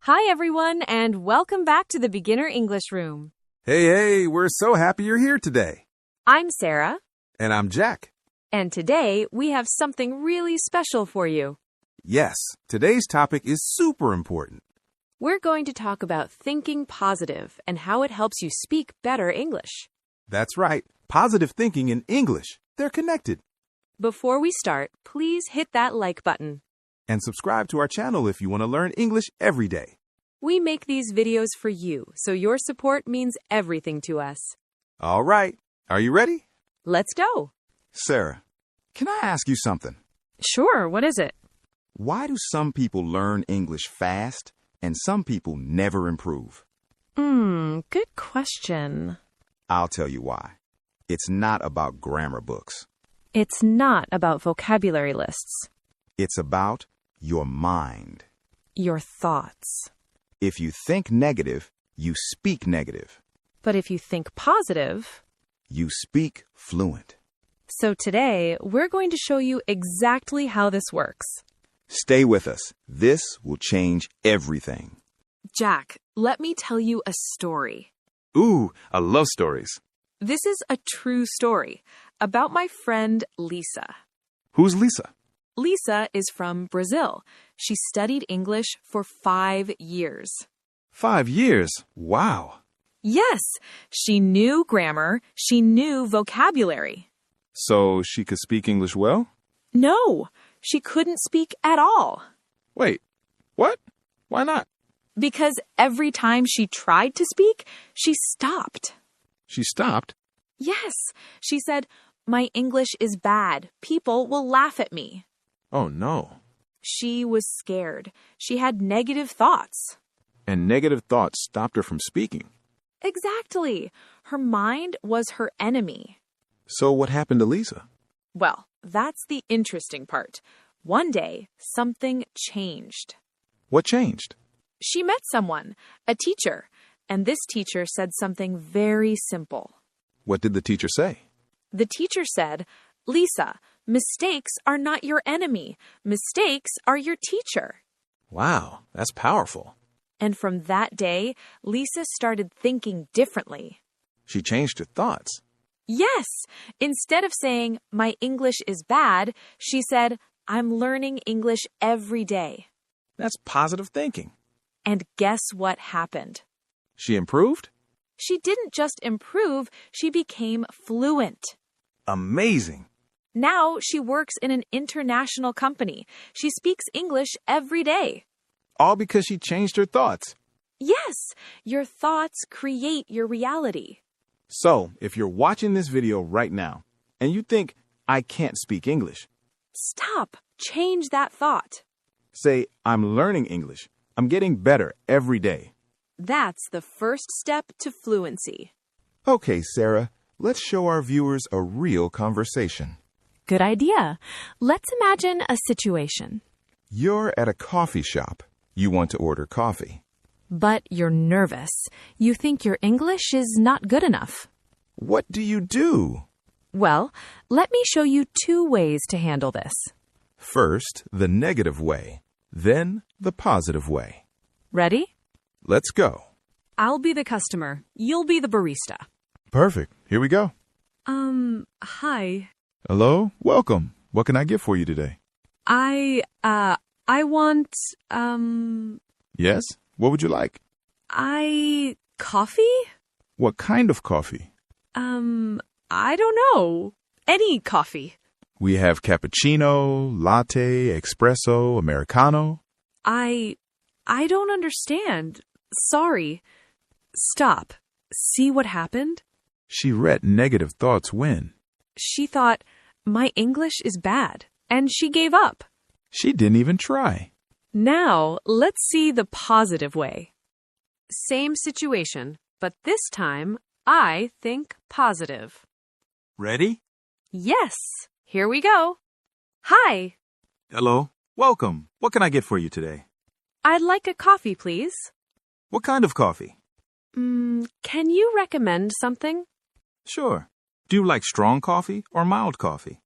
Hi, everyone, and welcome back to the Beginner English Room. Hey, we're so happy you're here today. I'm Sarah, And I'm Jack. and today we have something really special for you. Yes, today's topic is super important. We're going to talk about thinking positive and how it helps you speak better English. That's right, positive thinking and English. They're connected. Before we start, please hit that like button. And subscribe to our channel if you want to learn English every day. We make these videos for you, so your support means everything to us. All right, are you ready? Let's go. Sarah, can I ask you something? Sure, what is it? Why do some people learn English fast and some people never improve? Good question. I'll tell you why. It's not about grammar books. It's not about vocabulary lists. It's about your mind. Your thoughts. If you think negative, you speak negative. But if you think positive... You speak fluent. So today, we're going to show you exactly how this works. Stay with us. This will change everything. Jack, let me tell you a story. Ooh, I love stories. This is a true story about my friend Lisa. Who's Lisa? Lisa is from Brazil. She studied English for 5 years. 5 years? Wow. Yes, she knew grammar. She knew vocabulary. So she could speak English well? No, she couldn't speak at all. Wait, what? Why not? Because every time she tried to speak, she stopped. She stopped? Yes, she said, "My English is bad. People will laugh at me." Oh, no. She was scared. She had negative thoughts. And negative thoughts stopped her from speaking. Exactly. Her mind was her enemy. So what happened to Lisa? Well, that's the interesting part. One day, something changed. What changed? She met someone, a teacher, and this teacher said something very simple. What did the teacher say? The teacher said, "Lisa, mistakes are not your enemy. Mistakes are your teacher." Wow, that's powerful. And from that day, Lisa started thinking differently. She changed her thoughts. Yes, instead of saying, "My English is bad," she said, "I'm learning English every day." That's positive thinking. And guess what happened? She improved? She didn't just improve, she became fluent. Amazing. Now she works in an international company. She speaks English every day. All because she changed her thoughts. Yes, your thoughts create your reality. So, if you're watching this video right now and you think, I can't speak English, Stop. Change that thought. say, I'm learning English. I'm getting better every day. That's the first step to fluency. Okay, Sarah, let's show our viewers a real conversation. Good idea. Let's imagine a situation. You're at a coffee shop. You want to order coffee. But you're nervous. You think your English is not good enough. What do you do? Well, let me show you 2 ways to handle this. First, the negative way, then the positive way. Ready? Let's go. I'll be the customer. You'll be the barista. Perfect. Here we go. Hi. Hello. Welcome. What can I get for you today? I want, Yes? What would you like? coffee? What kind of coffee? I don't know. Any coffee. We have cappuccino, latte, espresso, americano. I don't understand. Sorry. Stop. See what happened? She read negative thoughts when? She thought, my English is bad, and she gave up. She didn't even try. Now, let's see the positive way. Same situation, but this time, I think positive. Ready? Yes, here we go. Hi, Hello. Welcome. What can I get for you today? I'd like a coffee, please. What kind of coffee? Can you recommend something? Sure. Do you like strong coffee or mild coffee?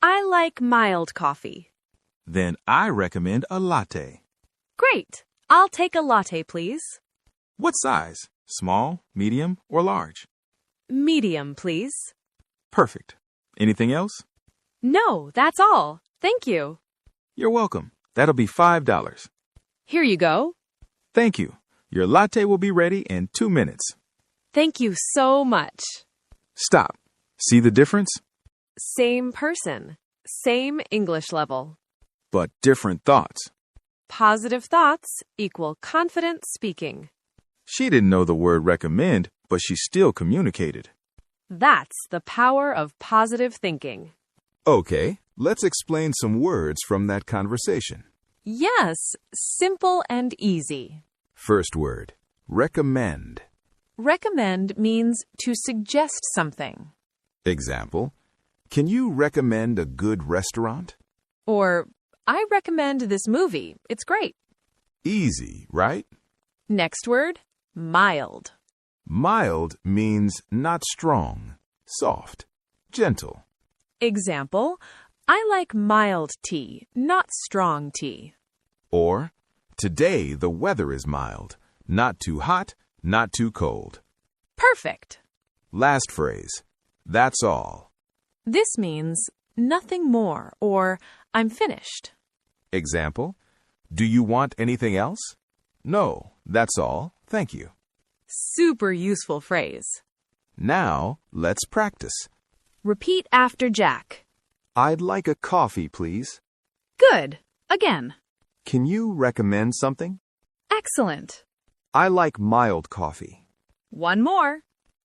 I like mild coffee. Then I recommend a latte. Great. I'll take a latte, please. What size? Small, medium, or large? Medium, please. Perfect. Anything else? No, that's all. Thank you. You're welcome. That'll be $5. Here you go. Thank you. Your latte will be ready in 2 minutes. Thank you so much. Stop. See the difference? Same person. Same English level. But different thoughts. Positive thoughts equal confident speaking. She didn't know the word recommend, but she still communicated. That's the power of positive thinking. Okay, let's explain some words from that conversation. Yes, simple and easy. First word, recommend. Recommend means to suggest something. Example, can you recommend a good restaurant? Or, I recommend this movie. It's great. Easy, right? Next word, mild. Mild means not strong, soft, gentle. Example, I like mild tea, not strong tea. Or, today the weather is mild, not too hot, not too cold. Perfect. Last phrase, that's all. This means nothing more or I'm finished. Example, do you want anything else? No, that's all, thank you. Super useful phrase. Now, let's practice. Repeat after Jack. I'd like a coffee, please. Good. Again. Can you recommend something? Excellent. I like mild coffee. One more.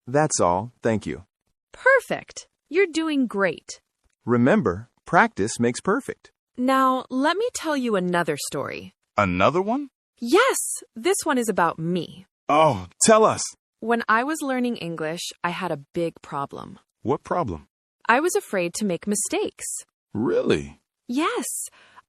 That's all, thank you. Perfect. You're doing great. Remember, practice makes perfect. Now, let me tell you another story. Another one? Yes, this one is about me. Oh, tell us. When I was learning English, I had a big problem. What problem? I was afraid to make mistakes. Really? Yes.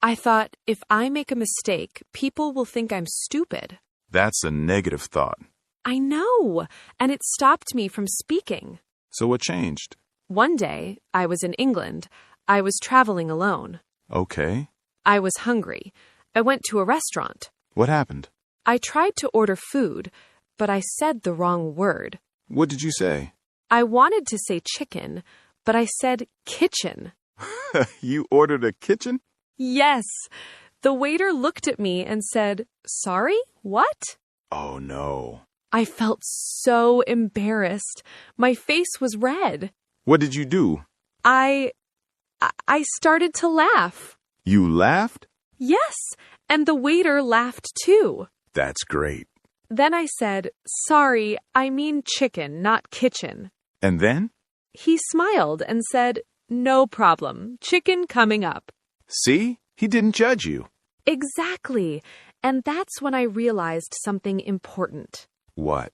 I thought, if I make a mistake, people will think I'm stupid. That's a negative thought. I know, and it stopped me from speaking. So what changed? One day, I was in England. I was traveling alone. Okay. I was hungry. I went to a restaurant. What happened? I tried to order food, but I said the wrong word. What did you say? I wanted to say chicken, but I said kitchen. You ordered a kitchen? Yes. The waiter looked at me and said, "Sorry, what?" Oh, no. I felt so embarrassed. My face was red. What did you do? I started to laugh. You laughed? Yes, and the waiter laughed too. That's great. Then I said, "Sorry, I mean chicken, not kitchen." And then? He smiled and said, "No problem. Chicken coming up." See? He didn't judge you. Exactly. And that's when I realized something important. What?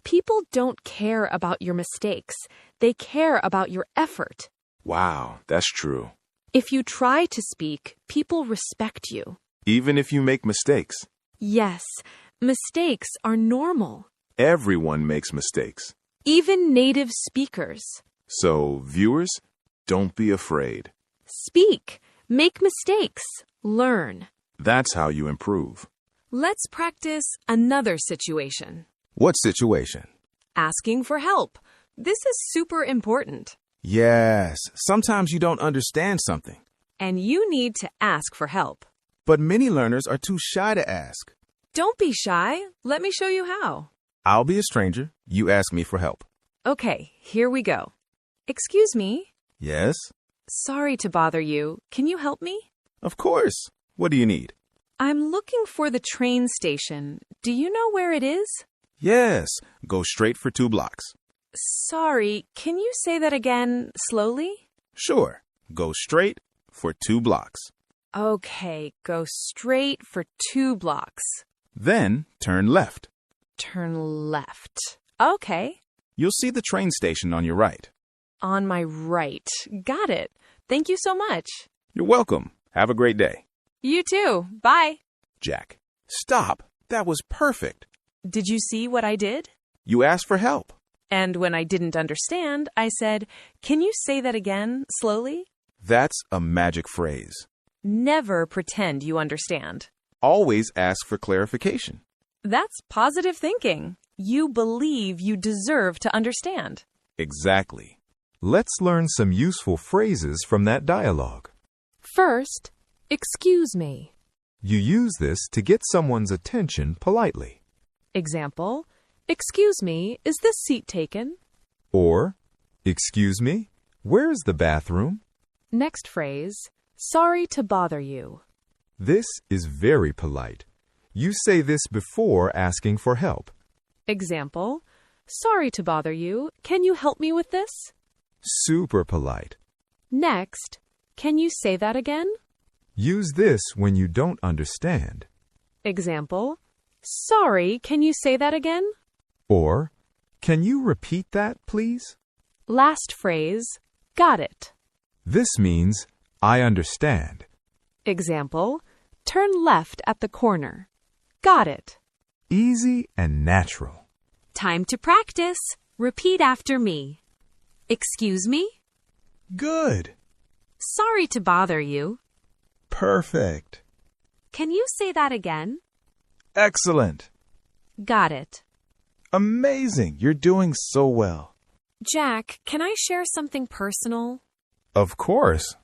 People don't care about your mistakes. They care about your effort. Wow, that's true. If you try to speak, people respect you. Even if you make mistakes. Yes, mistakes are normal. Everyone makes mistakes. Even native speakers. So, viewers, don't be afraid. Speak. Make mistakes. Learn. That's how you improve. Let's practice another situation. What situation? Asking for help. This is super important. Yes, sometimes you don't understand something. And you need to ask for help. But many learners are too shy to ask. Don't be shy. Let me show you how. I'll be a stranger. You ask me for help. Okay, here we go. Excuse me. Yes? Sorry to bother you. Can you help me? Of course. What do you need? I'm looking for the train station. Do you know where it is? Yes. Go straight for 2 blocks. Sorry, can you say that again slowly? Sure. Go straight for 2 blocks. Okay, go straight for 2 blocks. Then turn left. Turn left. Okay. You'll see the train station on your right. On my right. Got it. Thank you so much. You're welcome. Have a great day. You too. Bye. Jack, stop. That was perfect. Did you see what I did? You asked for help. And when I didn't understand, I said, "Can you say that again slowly?" That's a magic phrase. Never pretend you understand. always ask for clarification. That's positive thinking. You believe you deserve to understand. Exactly. Let's learn some useful phrases from that dialogue. First, excuse me. You use this to get someone's attention politely. Example, excuse me, is this seat taken? Or, excuse me, where's the bathroom? Next phrase, sorry to bother you. This is very polite. You say this before asking for help. Example, sorry to bother you, can you help me with this? Super polite. Next, can you say that again? Use this when you don't understand. Example, sorry, can you say that again? Or, can you repeat that, please? Last phrase, got it. This means, I understand. Example, turn left at the corner. Got it. Easy and natural. Time to practice. Repeat after me. Excuse me? Good. Sorry to bother you. Perfect. Can you say that again? Excellent. Got it. Amazing. You're doing so well. Jack, can I share something personal? Of course.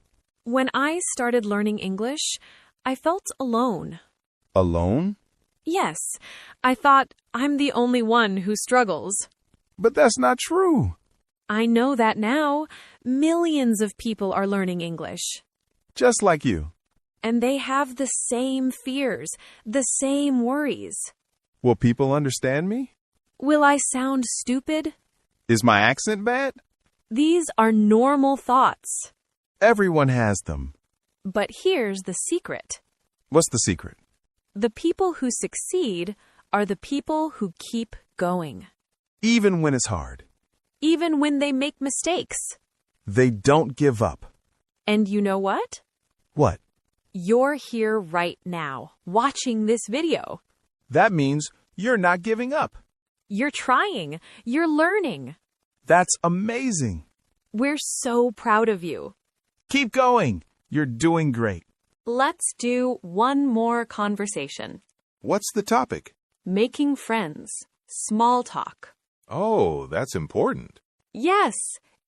When I started learning English, I felt alone. Alone? Yes, I thought I'm the only one who struggles. But that's not true. I know that now. Millions of people are learning English. Just like you. And they have the same fears, the same worries. Will people understand me? Will I sound stupid? Is my accent bad? These are normal thoughts. Everyone has them. But here's the secret. What's the secret? The people who succeed are the people who keep going. Even when it's hard. Even when they make mistakes. They don't give up. And you know what? What? You're here right now, watching this video. That means you're not giving up. You're trying. You're learning. That's amazing. We're so proud of you. Keep going. You're doing great. Let's do one more conversation. What's the topic? Making friends. Small talk. Oh, that's important. Yes,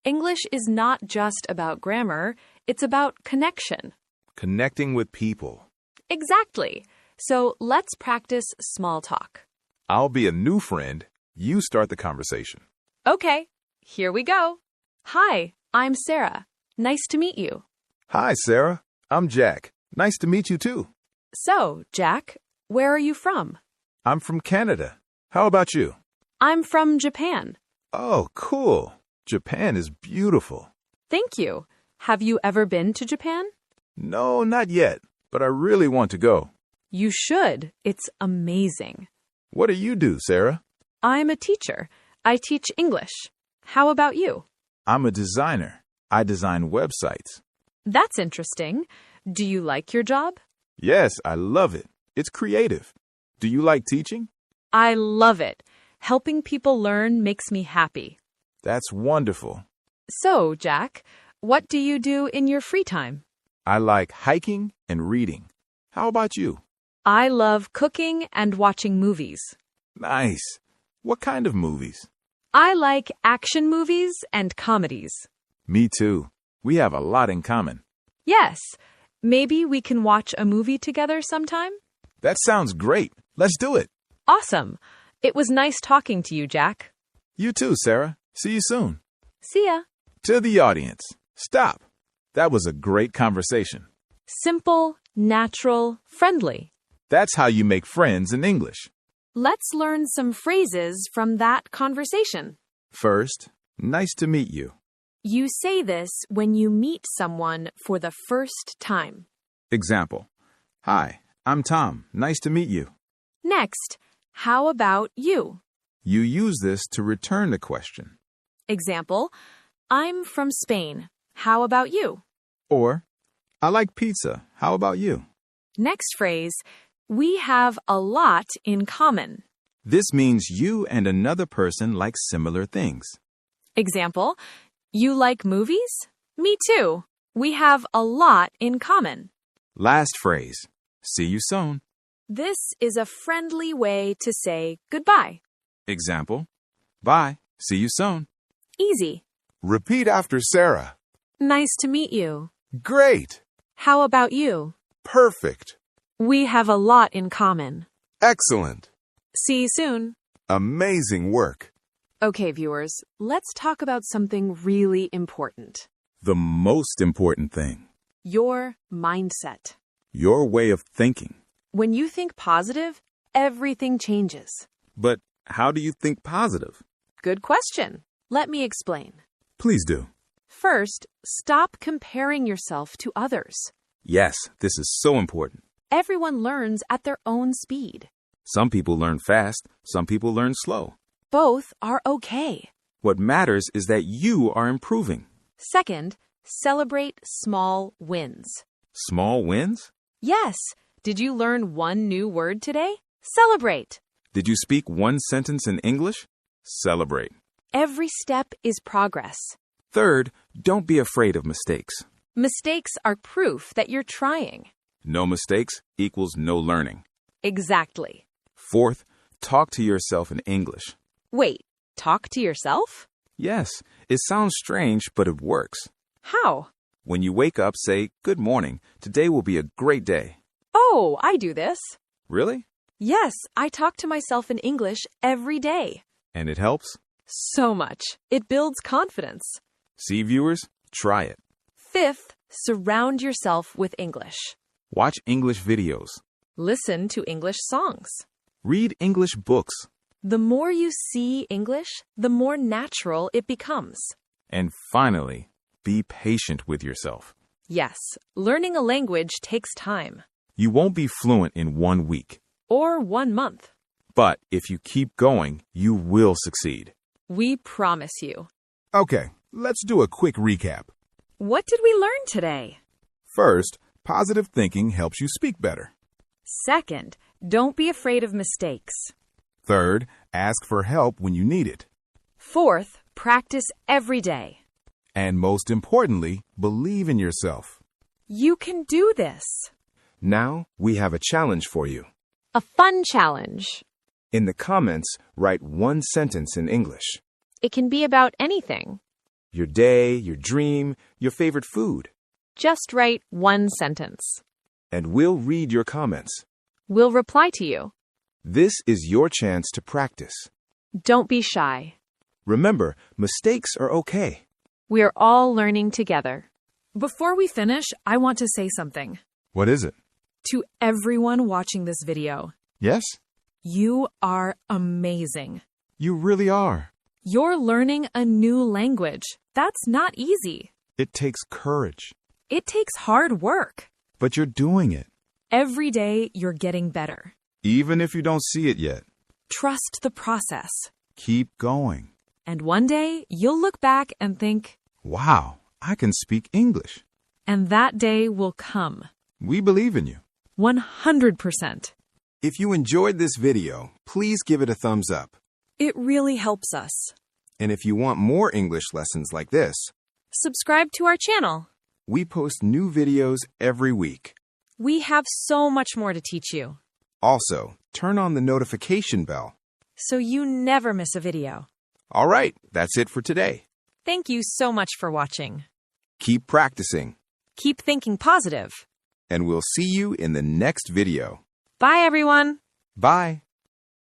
English is not just about grammar. It's about connection. Connecting with people. Exactly. So let's practice small talk. I'll be a new friend. You start the conversation. Okay, here we go. Hi, I'm Sarah. Nice to meet you. Hi, Sarah. I'm Jack. Nice to meet you, too. So, Jack, where are you from? I'm from Canada. How about you? I'm from Japan. Oh, cool. Japan is beautiful. Thank you. Have you ever been to Japan? No, not yet, but I really want to go. You should. It's amazing. What do you do, Sarah? I'm a teacher. I teach English. How about you? I'm a designer. I design websites. That's interesting. Do you like your job? Yes, I love it. It's creative. Do you like teaching? I love it. Helping people learn makes me happy. That's wonderful. So, Jack, what do you do in your free time? I like hiking and reading. How about you? I love cooking and watching movies. Nice. What kind of movies? I like action movies and comedies. Me too. We have a lot in common. Yes. Maybe we can watch a movie together sometime? That sounds great. Let's do it. Awesome. It was nice talking to you, Jack. You too, Sarah. See you soon. See ya. To the audience, stop. That was a great conversation. Simple, natural, friendly. That's how you make friends in English. Let's learn some phrases from that conversation. First, nice to meet you. You say this when you meet someone for the first time. Example. Hi, I'm Tom. Nice to meet you. Next, how about you? You use this to return the question. Example, I'm from Spain. How about you? Or, I like pizza. How about you? Next phrase, we have a lot in common. This means you and another person like similar things. Example, you like movies? Me too. We have a lot in common. Last phrase. See you soon. This is a friendly way to say goodbye. Example, bye, see you soon. Easy. Repeat after Sarah. Nice to meet you. Great. How about you? Perfect. We have a lot in common. Excellent. See you soon. Amazing work. Okay, viewers, let's talk about something really important. The most important thing, Your mindset. your way of thinking. When you think positive, everything changes. But how do you think positive? Good question. Let me explain. Please do. First, stop comparing yourself to others. Yes, this is so important. Everyone learns at their own speed. Some people learn fast, some people learn slow. Both are okay. What matters is that you are improving. Second, celebrate small wins. Small wins? Yes. Did you learn one new word today? Celebrate. Did you speak one sentence in English? Celebrate. Every step is progress. Third, don't be afraid of mistakes. Mistakes are proof that you're trying. No mistakes equals no learning. Exactly. Fourth, talk to yourself in English. Wait, talk to yourself? Yes, it sounds strange, but it works. How? When you wake up, say, "Good morning. Today will be a great day." Oh, I do this. Really? Yes, I talk to myself in English every day. And it helps? So much. It builds confidence. See, viewers? Try it. Fifth, surround yourself with English. Watch English videos. Listen to English songs. Read English books. The more you see English, the more natural it becomes. And finally, be patient with yourself. Yes, learning a language takes time. You won't be fluent in 1 week. Or 1 month. But if you keep going, you will succeed. We promise you. Okay, let's do a quick recap. What did we learn today? First, positive thinking helps you speak better. Second, don't be afraid of mistakes. Third, ask for help when you need it. Fourth, practice every day. And most importantly, believe in yourself. You can do this. Now, we have a challenge for you. A fun challenge. In the comments, write one sentence in English. It can be about anything. Your day, your dream, your favorite food. Just write one sentence. And we'll read your comments. We'll reply to you. This is your chance to practice. Don't be shy. Remember, mistakes are okay. We're all learning together. Before we finish, I want to say something. What is it? To everyone watching this video, Yes? you are amazing. You really are. You're learning a new language. That's not easy. It takes courage. It takes hard work. But you're doing it. Every day, you're getting better. Even if you don't see it yet. Trust the process. Keep going. And one day, you'll look back and think, Wow, I can speak English. and that day will come. We believe in you. 100%. If you enjoyed this video, please give it a thumbs up. It really helps us. And if you want more English lessons like this, Subscribe to our channel. we post new videos every week. We have so much more to teach you, Also, turn on the notification bell. so you never miss a video. All right, that's it for today. Thank you so much for watching. Keep practicing, Keep thinking positive. and we'll see you in the next video. Bye, everyone. Bye.